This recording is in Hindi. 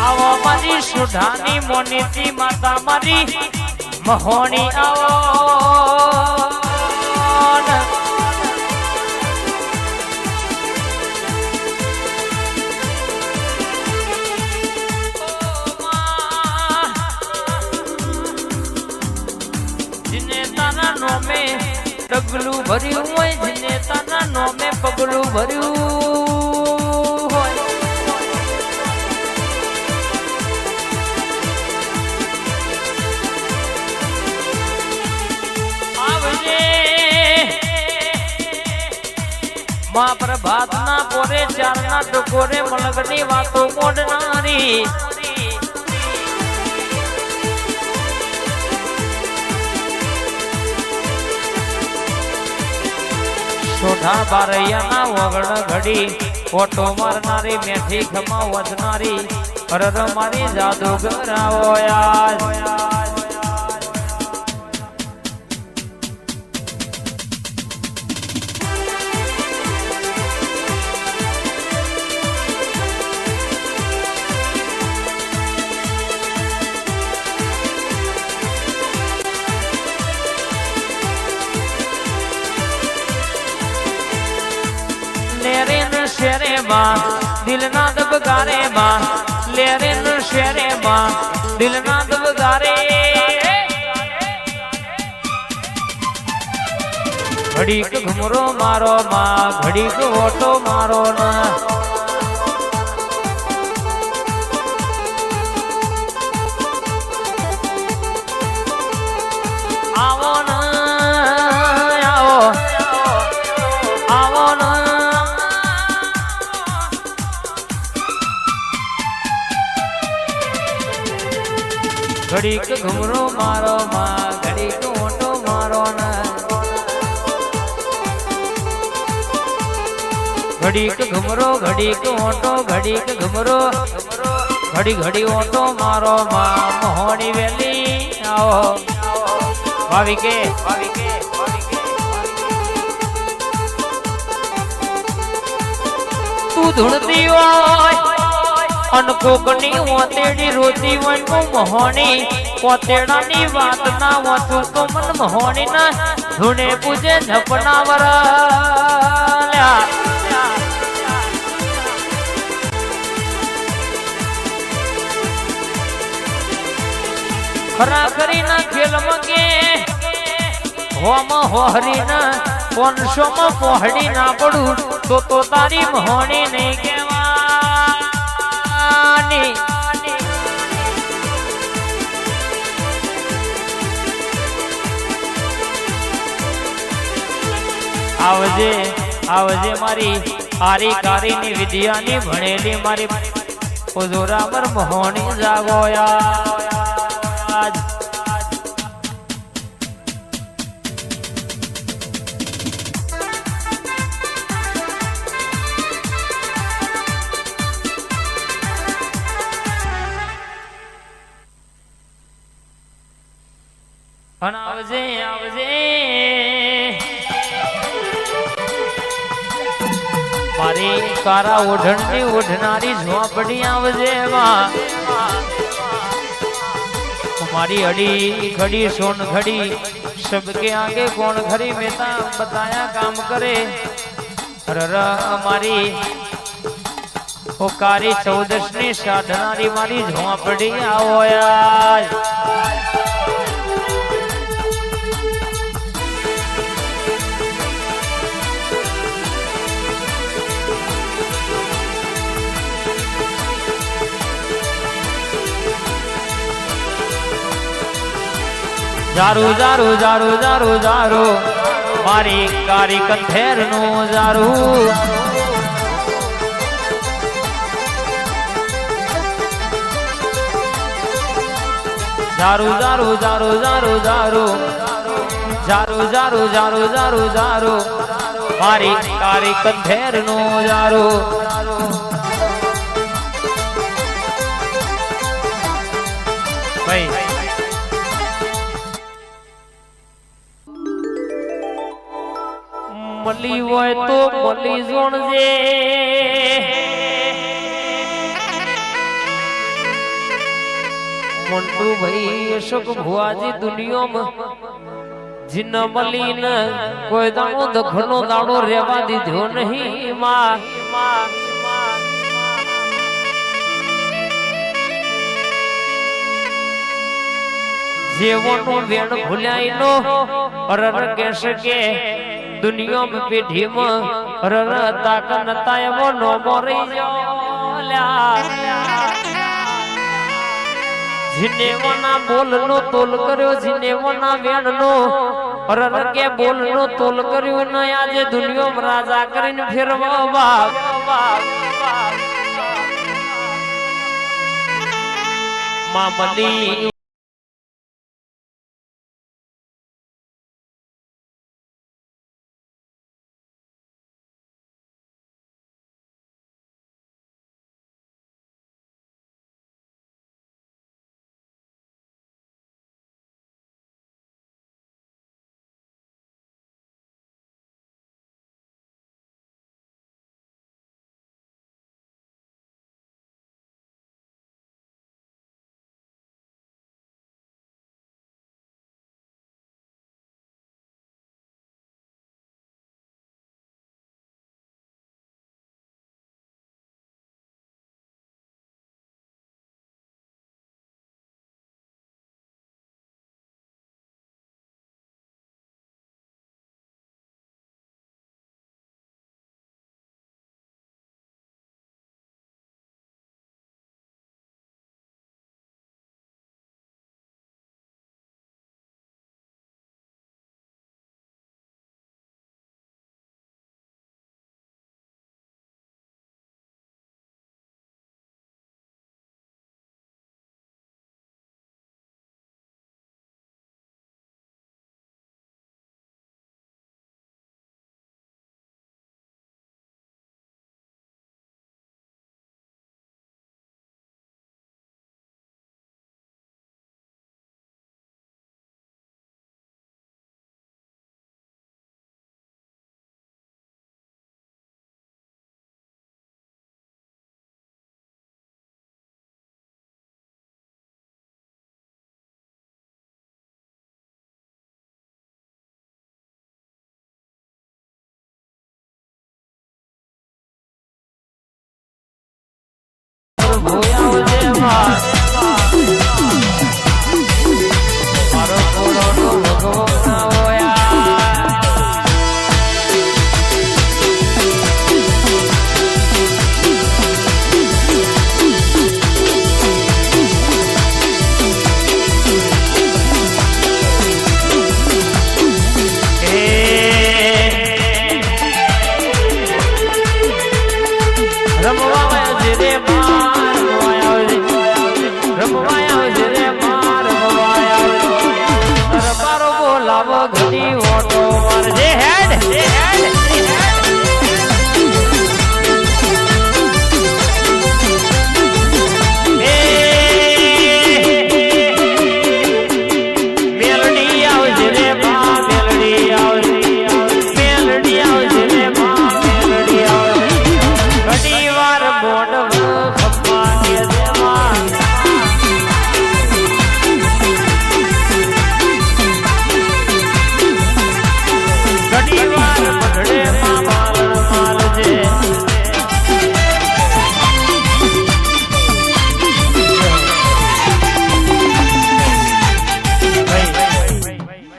આવો મારી સુધાની મોનીતી માતા મારી મહોણી આવો जिने ताना नोमे डगलू भर्યું હોય जिने ताना नोमे पगलू भर्યું હોય આવજે માં પ્રભાતના પોરે ચારના ટકોરે મલગની વાતો મોડનારી સોઢા બારૈયાના વગણ ઘડી ફોટો મારનારી મેઠી ખમા વધનારી અરર મારી જાદુગર આવો યાર शेरे मां दिल ना दबगारे मां लेरे न शेरे मां दिल ना दबगारे घड़ीक घुमरो मारो मां घड़ीक ओटो मारो ना आवो ना आओ आवो ना घड़ीक घुमरो मारो मां घड़ीक ओटो मारो ना घड़ीक घुमरो घड़ीक ओटो घड़ीक घुमरो घड़ी घड़ी ओटो मारो मां मोहनी वेली आओ भाविके तू धुणती होय अनकोकनी ओतेड़ी रोती वन को मोहनी कोतेड़ा नी बात ना वतु तो मन मोहनी ना धुने पूजे झपना वरल्या खरा करी ना खेल मगे होम होहरी ना कोनसो में पोहड़ी ना पड़ू तो तारी मोहनी नहीं केवा आवजे आवजे मारी आरी कारी नी विद्या नी भणेली मारी हुजूरामर मोहनी जागो याद आवजे आवजे मारी कारा ओढ़नी ओढ़नारी झोपड़ी आवजे मारी अड़ी खड़ी सोन खड़ी सबके आगे कौन खड़ी मेता बताया काम करे मारी ओ कारी चौदसनी साधनारी मारी झोपड़ी आओ यार जारू जारू जारू जारू जारू मारी कारी कंधेर नो जारू जारू जारू जारू जारू जारू जारू जारू जारू जारू जारू मारी कारी कंधेर नो जारू भाई मली होय तो मली जोणजे મોન્ટુ ભાઈ અશોક ભુવાજી દુનિયામાં જીન મલીને કોઈ દાડો દખનો દાડો રેવા દીધો નહીં માં જેવોનો વેણ ભૂલાય નો અરર કેસે કે દુનિયામાં પેઢીમાં અરર તાક નતા એવો નો મરી લ્યા જીનેવના બોલનો તોલ કર્યો જીનેવના વેણનો અરર કે બોલનો તોલ કર્યો ન આજે દુનિયામાં રાજા કરીને ફેરવા મામલી